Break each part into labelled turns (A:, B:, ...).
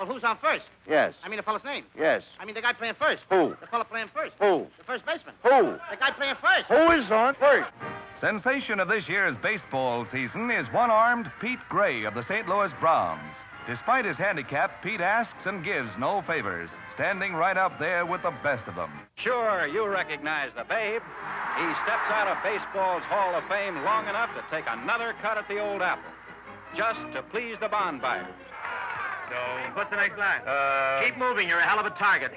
A: Well, who's on first?
B: Yes.
A: I mean the fellow's name.
B: Yes.
A: I mean the guy playing first.
B: Who?
A: The fellow playing first.
B: Who?
A: The first baseman.
B: Who?
A: The guy playing first.
B: Who is on first?
C: Sensation of this year's baseball season is one-armed Pete Gray of the St. Louis Browns. Despite his handicap, Pete asks and gives no favors, standing right up there with the best of them.
D: Sure, you recognize the babe. He steps out of baseball's Hall of Fame long enough to take another cut at the old apple, just to please the bond buyers.
A: So, what's the next line? Keep moving. You're a hell of a target.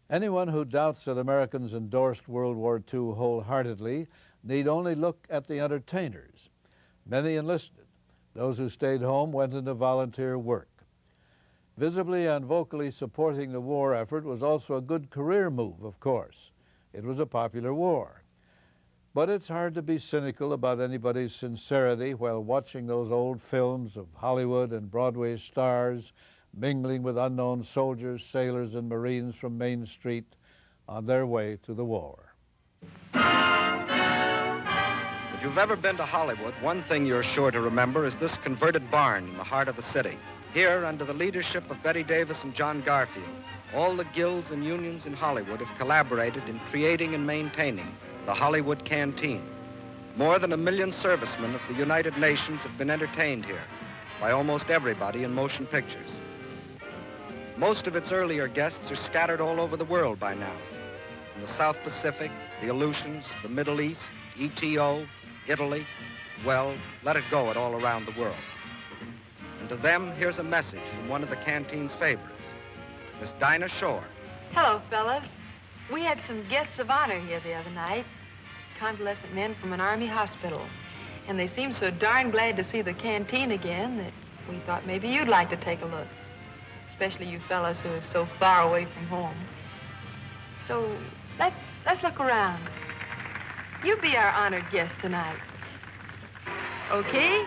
E: Anyone who doubts that Americans endorsed World War II wholeheartedly need only look at the entertainers. Many enlisted. Those who stayed home went into volunteer work. Visibly and vocally supporting the war effort was also a good career move, of course. It was a popular war. But it's hard to be cynical about anybody's sincerity while watching those old films of Hollywood and Broadway stars mingling with unknown soldiers, sailors, and Marines from Main Street on their way to the war.
F: If you've ever been to Hollywood, one thing you're sure to remember is this converted barn in the heart of the city. Here, under the leadership of Betty Davis and John Garfield, all the guilds and unions in Hollywood have collaborated in creating and maintaining the Hollywood Canteen. More than 1 million servicemen of the United Nations have been entertained here by almost everybody in motion pictures. Most of its earlier guests are scattered all over the world by now. In the South Pacific, the Aleutians, the Middle East, ETO, Italy, well, let it go at all around the world. And to them, here's a message from one of the canteen's favorites, Miss Dinah Shore.
G: Hello, fellas. We had some guests of honor here the other night, convalescent men from an Army hospital. And they seemed so darn glad to see the canteen again that we thought maybe you'd like to take a look. Especially you fellas who are so far away from home. So let's look around. You be our honored guest tonight. Okay?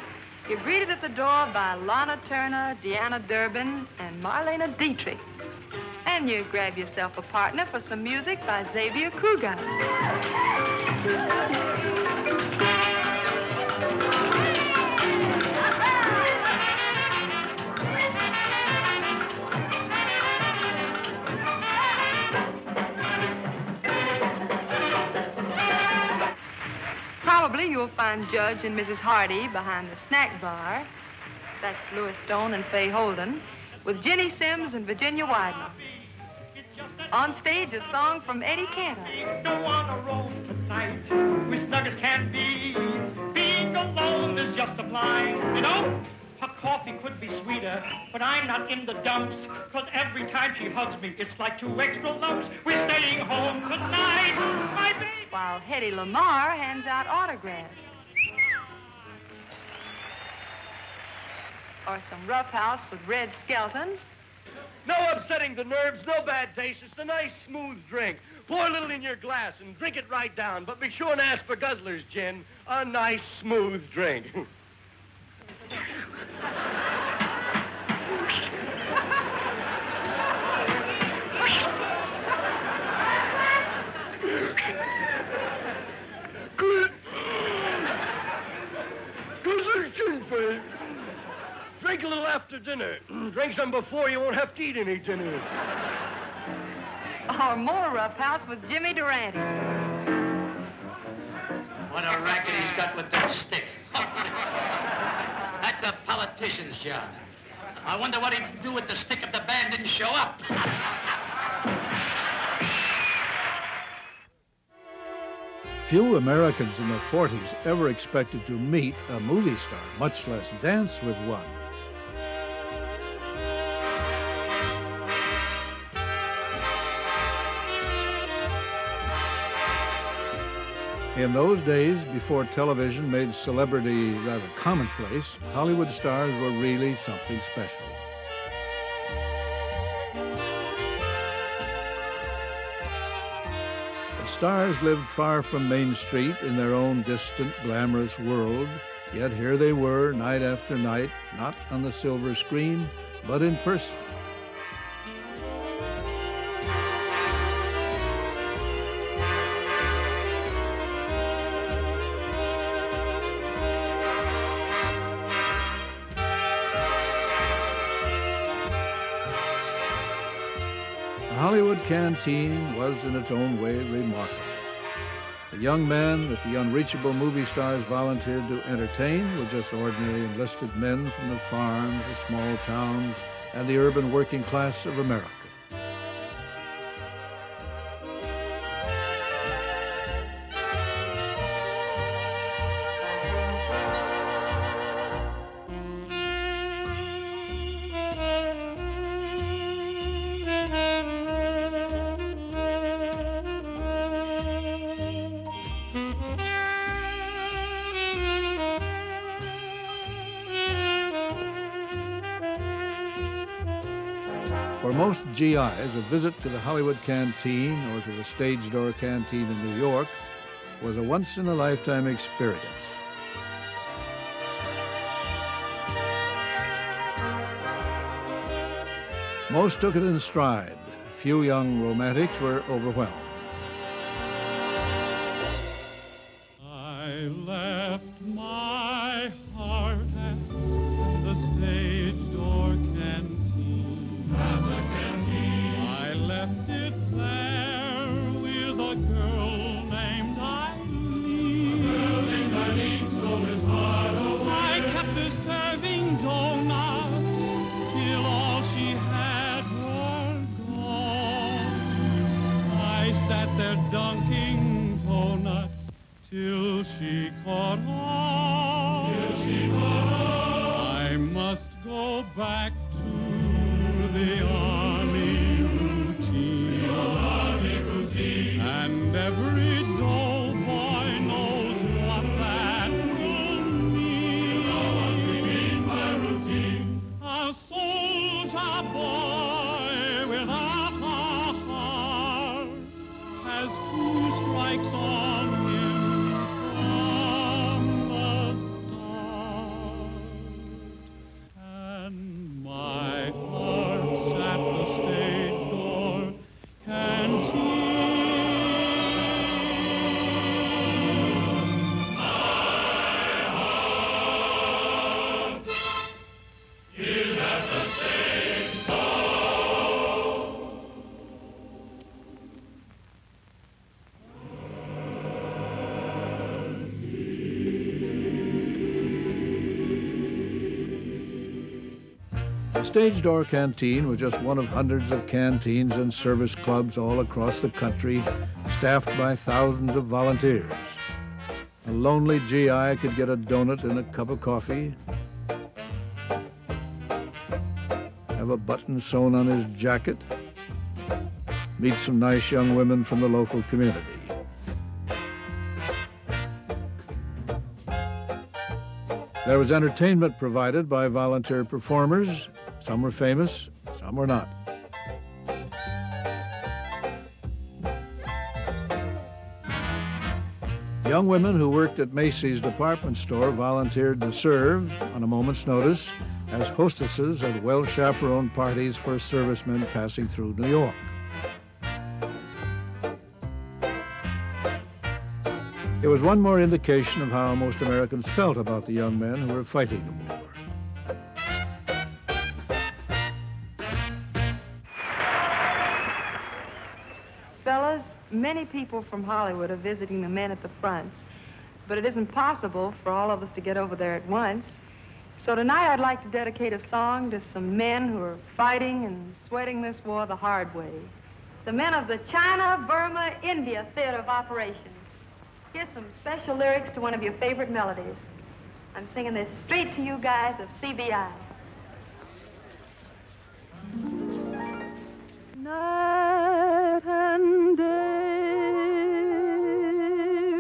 G: You're greeted at the door by Lana Turner, Deanna Durbin, and Marlena Dietrich. And you grab yourself a partner for some music by Xavier Kruger. Probably you'll find Judge and Mrs. Hardy behind the snack bar. That's Louis Stone and Fay Holden, with Jenny Sims and Virginia Widener. On stage, a song from Eddie Cantor.
H: Don't want to roll tonight. We're snug as can be. Being alone is just sublime. You know, her coffee could be sweeter, but I'm not in the dumps. Cause every time she hugs me, it's like 2 extra lumps. We're staying home tonight, my baby.
G: While Hedy Lamarr hands out autographs. Or some Roughhouse with Red Skelton.
I: No upsetting the nerves, no bad taste. It's a nice, smooth drink. Pour a little in your glass and drink it right down. But be sure and ask for Guzzler's gin. A nice, smooth drink. Good. Guzzler's gin, babe. Drink a little after dinner. Drink some before, you won't have to eat any dinner.
G: Or more Roughhouse with Jimmy Durante.
J: What a racket he's got with that stick. That's a politician's job. I wonder what he'd do with the stick if the band didn't show up.
E: Few Americans in the 40s ever expected to meet a movie star, much less dance with one. In those days, before television made celebrity rather commonplace, Hollywood stars were really something special. The stars lived far from Main Street in their own distant, glamorous world, yet here they were, night after night, not on the silver screen, but in person, Hollywood Canteen was in its own way remarkable. The young men that the unreachable movie stars volunteered to entertain were just ordinary enlisted men from the farms, the small towns, and the urban working class of America. For most GIs, a visit to the Hollywood Canteen or to the Stage Door Canteen in New York was a once-in-a-lifetime experience. Most took it in stride. Few young romantics were overwhelmed.
B: I left my heart at the Stage Door Canteen. I left it there with a girl named Eileen. Stole his heart away. I kept her serving donuts till all she had were gone. I sat there dunking donuts till she caught on. I must go back to the army routine. And every dull boy knows what that will mean. A soldier boy without a heart has two strikes on him from the start. And my heart's at the Stage Door Canteen.
E: The Stage Door Canteen was just one of hundreds of canteens and service clubs all across the country, staffed by thousands of volunteers. A lonely GI could get a donut and a cup of coffee, have a button sewn on his jacket, meet some nice young women from the local community. There was entertainment provided by volunteer performers. Some were famous, some were not. Young women who worked at Macy's department store volunteered to serve, on a moment's notice, as hostesses at well-chaperoned parties for servicemen passing through New York. It was one more indication of how most Americans felt about the young men who were fighting the war.
G: Fellas, many people from Hollywood are visiting the men at the fronts, but it isn't possible for all of us to get over there at once. So tonight I'd like to dedicate a song to some men who are fighting and sweating this war the hard way. The men of the China, Burma, India Theater of Operations. Here's some special lyrics to one of your favorite melodies. I'm singing this straight to you guys of CBI. Night and day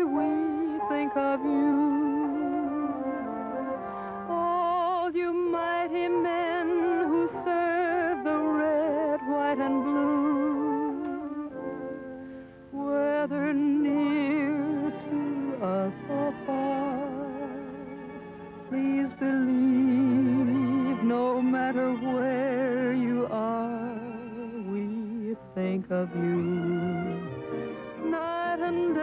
G: we think of you, all you mighty men who serve the red, white, and blue, whether near to us or far, please believe no matter where you are, we think of you night and day,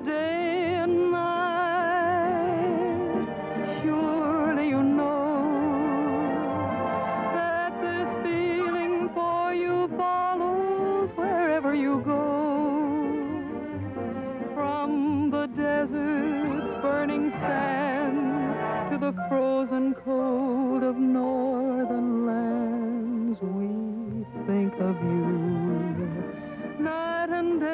G: day and night. Surely you know that this feeling for
K: shining sands to the frozen cold of northern lands. We think of you night and day,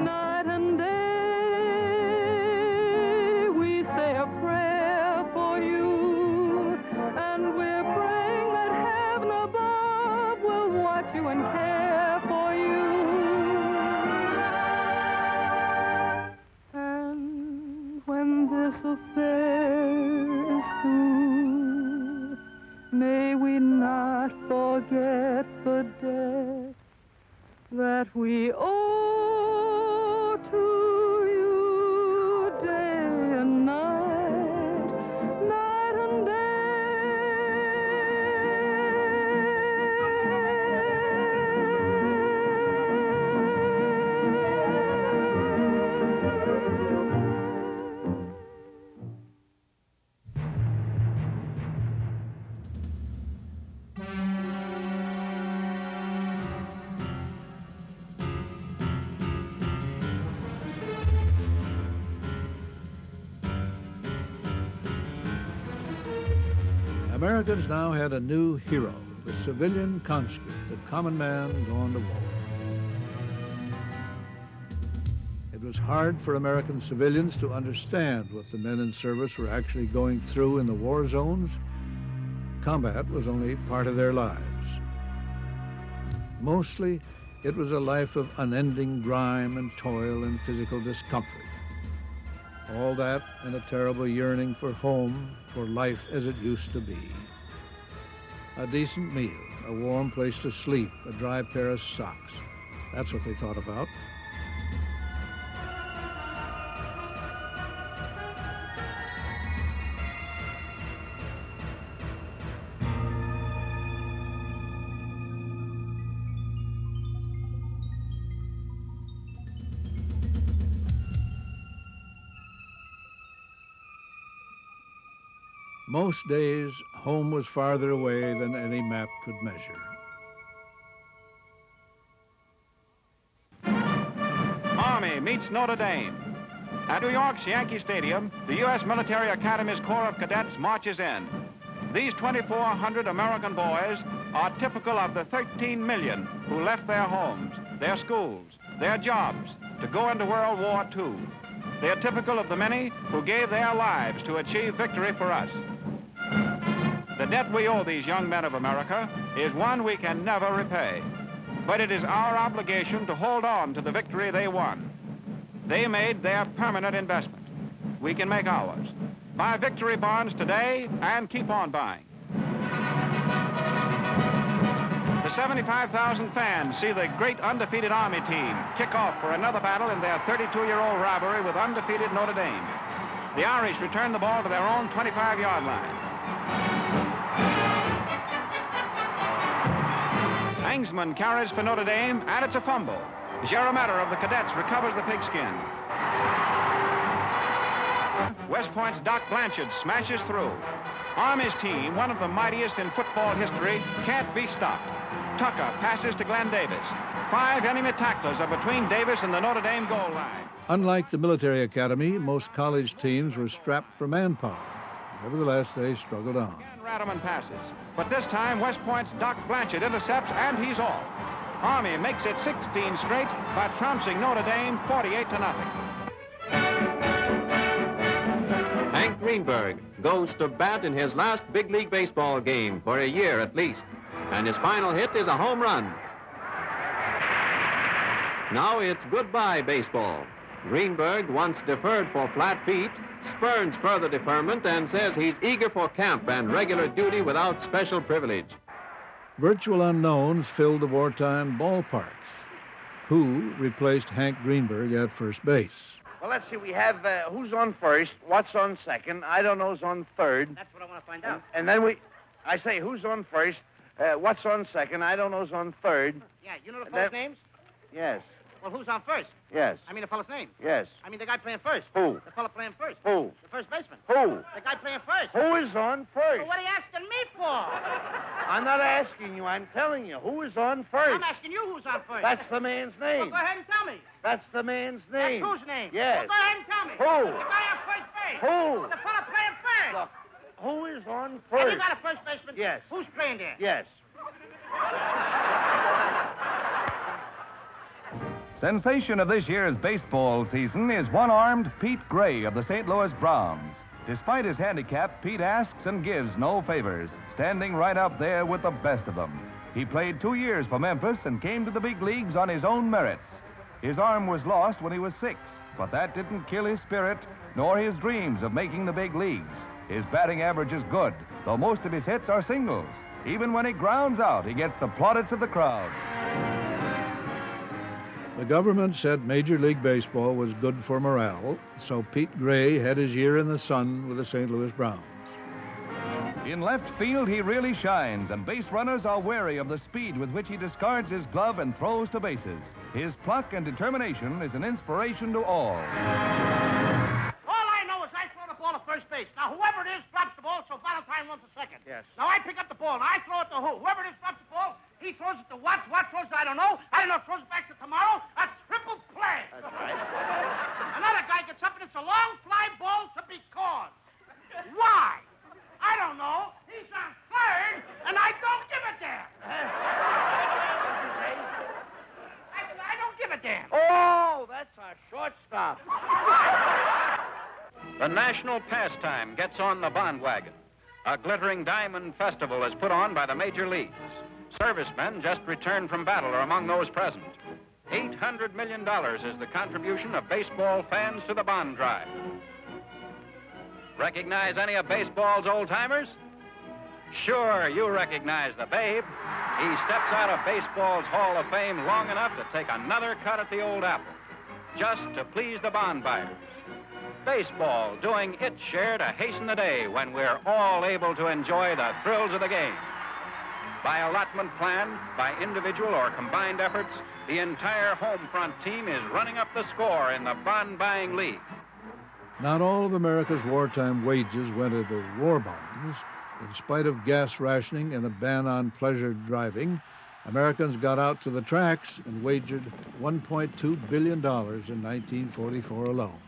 K: night and day. We say a prayer for you, and we're praying that heaven above will watch you and care for you. And when this affair is through, may we not forget the debt that we owe to you day and night, night and
E: Americans now had a new hero, the civilian conscript, the common man gone to war. It was hard for American civilians to understand what the men in service were actually going through in the war zones. Combat was only part of their lives. Mostly, it was a life of unending grime and toil and physical discomfort. All that and a terrible yearning for home, for life as it used to be. A decent meal, a warm place to sleep, a dry pair of socks. That's what they thought about. Most days, home was farther away than any map could measure.
D: Army meets Notre Dame. At New York's Yankee Stadium, the U.S. Military Academy's Corps of Cadets marches in. These 2,400 American boys are typical of the 13 million who left their homes, their schools, their jobs to go into World War II. They are typical of the many who gave their lives to achieve victory for us. The debt we owe these young men of America is one we can never repay. But it is our obligation to hold on to the victory they won. They made their permanent investment. We can make ours. Buy victory bonds today and keep on buying. The 75,000 fans see the great undefeated Army team kick off for another battle in their 32-year-old rivalry with undefeated Notre Dame. The Irish return the ball to their own 25-yard line. Angsman carries for Notre Dame, and it's a fumble. Jeremiah of the Cadets recovers the pigskin. West Point's Doc Blanchard smashes through. Army's team, one of the mightiest in football history, can't be stopped. Tucker passes to Glenn Davis. 5 enemy tacklers are between Davis and the Notre Dame goal line.
E: Unlike the military academy, most college teams were strapped for manpower. Nevertheless, they struggled on.
D: Again, Radaman passes. But this time, West Point's Doc Blanchard intercepts, and he's off. Army makes it 16 straight by trouncing Notre Dame 48-0.
L: Hank Greenberg goes to bat in his last big league baseball game for a year at least. And his final hit is a home run. Now it's goodbye baseball. Greenberg, once deferred for flat feet, spurns further deferment and says he's eager for camp and regular duty without special privilege.
E: Virtual unknowns filled the wartime ballparks. Who replaced Hank Greenberg at first base?
A: Well, let's see. We have who's on first, what's on second, I don't know's on third.
J: That's what I want to find out.
A: And then I say who's on first, what's on second, I don't know's on third.
J: Yeah, you know the fellow's names?
A: Yes.
J: Well, who's on first?
A: Yes.
J: I mean the fellow's name.
A: Yes.
J: I mean the guy playing first.
A: Who?
J: The fellow playing first.
A: Who?
J: The first baseman.
A: Who?
J: The guy playing first.
A: Who is on first?
J: Well, what are you asking me for?
I: I'm not asking you. I'm telling you. Who is on first?
M: I'm asking you who's on first.
I: That's the man's name.
M: Well, go ahead and tell me.
I: That's the man's name.
M: That's whose name?
I: Yes.
M: Well, go ahead and tell me.
I: Who?
M: The guy on first base.
I: Who?
M: The fella playing first.
I: Look, who is on
M: Have
I: first?
M: you got a first baseman?
I: Yes.
M: Who's playing there?
I: Yes.
C: Sensation of this year's baseball season is one-armed Pete Gray of the St. Louis Browns. Despite his handicap, Pete asks and gives no favors, standing right up there with the best of them. He played 2 years for Memphis and came to the big leagues on his own merits. His arm was lost when he was 6, but that didn't kill his spirit nor his dreams of making the big leagues. His batting average is good, though most of his hits are singles. Even when he grounds out, he gets the plaudits of the crowd.
E: The government said Major League Baseball was good for morale, so Pete Gray had his year in the sun with the St. Louis Browns.
C: In left field, he really shines, and base runners are wary of the speed with which he discards his glove and throws to bases. His pluck and determination is an inspiration to all.
M: All I know is I throw the ball to first base. Now, whoever it is drops the ball, so Valentine runs to second.
I: Yes.
M: Now, I pick up the ball. Now, I throw it to who? Whoever it is drops the ball. He throws it to Watts. Watts throws it, I don't know. Throws it back to tomorrow. A triple play.
I: That's right.
M: Another guy gets up, and it's a long fly ball to be caught. Why? I don't know. He's on third, and I don't give a damn. I don't give a damn.
I: Oh, that's our shortstop.
D: The national pastime gets on the bandwagon. A glittering diamond festival is put on by the major leagues. Servicemen just returned from battle are among those present. $800 million is the contribution of baseball fans to the bond drive. Recognize any of baseball's old-timers? Sure, you recognize the Babe. He steps out of baseball's Hall of Fame long enough to take another cut at the old apple, just to please the bond buyers. Baseball doing its share to hasten the day when we're all able to enjoy the thrills of the game. By allotment plan, by individual or combined efforts, the entire HOMEFRONT team is running up the score in the bond-buying league.
E: Not all of America's wartime wages went into war bonds. In spite of gas rationing and a ban on pleasure driving, Americans got out to the tracks and wagered $1.2 billion in 1944 alone.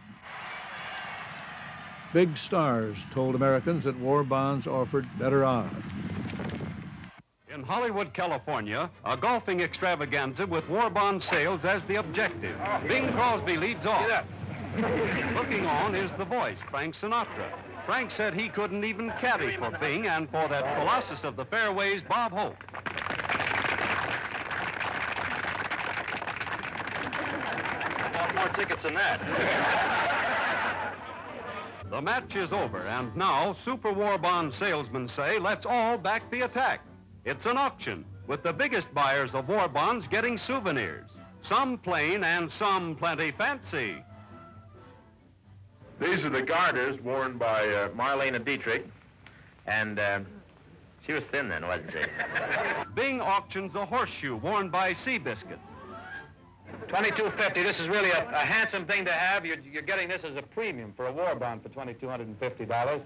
E: Big stars told Americans that war bonds offered better odds.
L: In Hollywood, California, a golfing extravaganza with war bond sales as the objective. Bing Crosby leads off. Looking on is the voice, Frank Sinatra. Frank said he couldn't even caddy for Bing and for that colossus of the fairways, Bob Hope.
A: I bought more tickets than that.
L: The match is over, and now Super War Bond salesmen say, let's all back the attack. It's an auction, with the biggest buyers of war bonds getting souvenirs. Some plain and some plenty fancy.
A: These are the garters worn by Marlene and Dietrich. And she was thin then, wasn't she?
L: Bing auctions a horseshoe worn by Seabiscuit.
A: $22.50. This is really a handsome thing to have. You're getting this as a premium for a war bond for $2,250.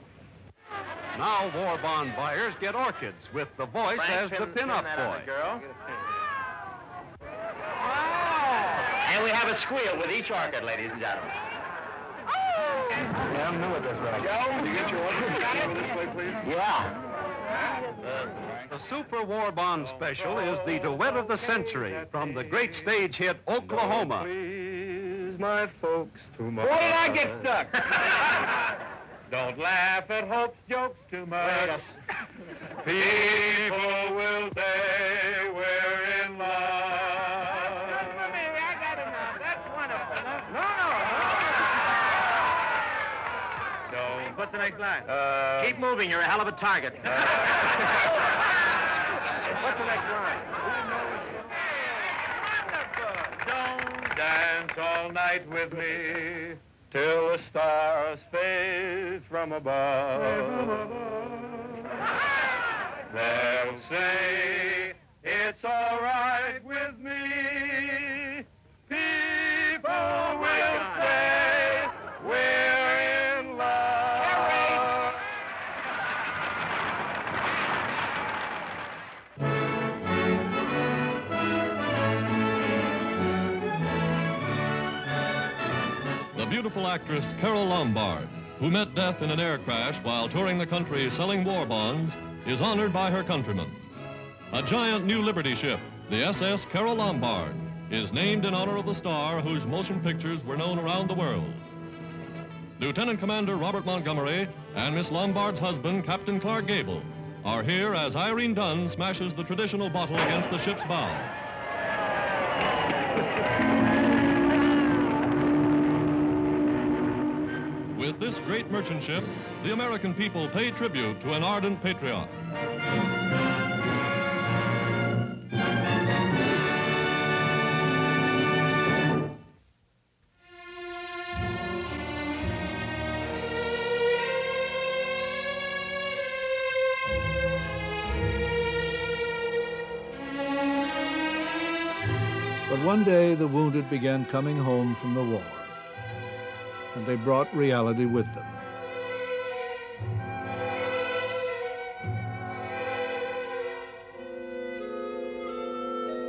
L: Now war bond buyers get orchids with the voice as the pin-up boy.
A: Girl. And we have a squeal with each orchid, ladies and gentlemen. Yeah, I'm new at this, right? Joe, you get your orchid over this way, please? Yeah.
L: The Super War Bond special is the duet of the century from the great stage hit Oklahoma.
A: Please, my folks, too much. Where did I get stuck? Don't laugh at Hope's jokes too much. People will say we're in love.
M: I got enough. That's wonderful. No.
A: What's the next line? Keep moving. You're a hell of a target.
I: What's the next line?
A: Don't dance all night with me till the stars fade from above. They'll say it's all right with me. People will say we're in love.
N: the beautiful actress Carole Lombard, who met death in an air crash while touring the country selling war bonds, is honored by her countrymen. A giant new Liberty ship, the SS Carole Lombard, is named in honor of the star whose motion pictures were known around the world. Lieutenant Commander Robert Montgomery and Miss Lombard's husband, Captain Clark Gable, are here as Irene Dunn smashes the traditional bottle against the ship's bow. With this great merchant ship, the American people pay tribute to an ardent patriot.
E: But one day the wounded began coming home from the war, and they brought reality with them.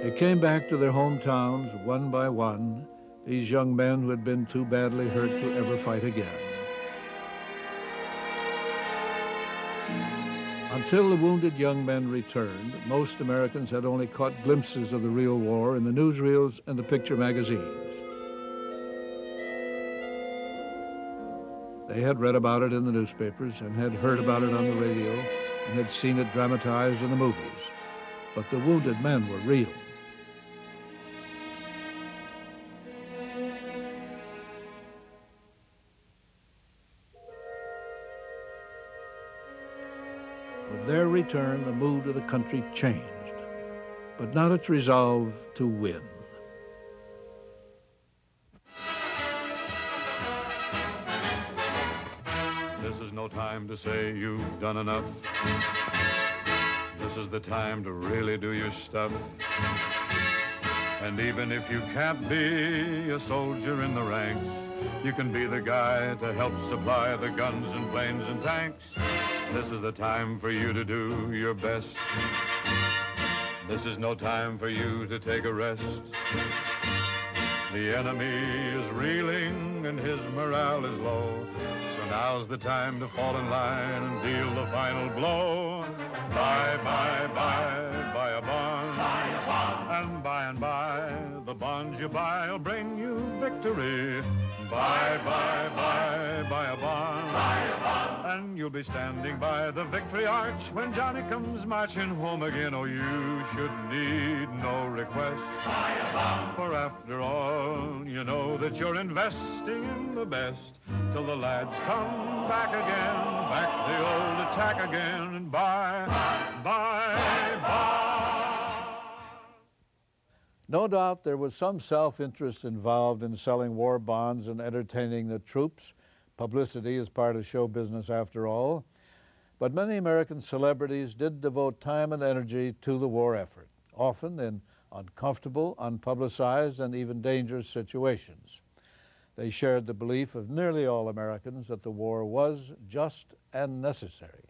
E: They came back to their hometowns one by one, these young men who had been too badly hurt to ever fight again. Until the wounded young men returned, most Americans had only caught glimpses of the real war in the newsreels and the picture magazines. They had read about it in the newspapers and had heard about it on the radio and had seen it dramatized in the movies. But the wounded men were real. With their return, the mood of the country changed, but not its resolve to win.
O: This is no time to say you've done enough. This is the time to really do your stuff. And even if you can't be a soldier in the ranks, you can be the guy to help supply the guns and planes and tanks. This is the time for you to do your best. This is no time for you to take a rest. The enemy is reeling and his morale is low. So now's the time to fall in line and deal the final blow. Buy, buy, buy, buy a bond. Buy a bond. And by, the bonds you buy will bring you victory. Buy, buy, buy, buy a bond. Buy a bond. And you'll be standing by the victory arch when Johnny comes marching home again. Oh, you should need no request. Buy a bond. For after all, you know that you're investing in the best till the lads come back again, back the old attack again, and buy, buy, buy.
E: No doubt there was some self-interest involved in selling war bonds and entertaining the troops. Publicity is part of show business after all. But many American celebrities did devote time and energy to the war effort, often in uncomfortable, unpublicized, and even dangerous situations. They shared the belief of nearly all Americans that the war was just and necessary.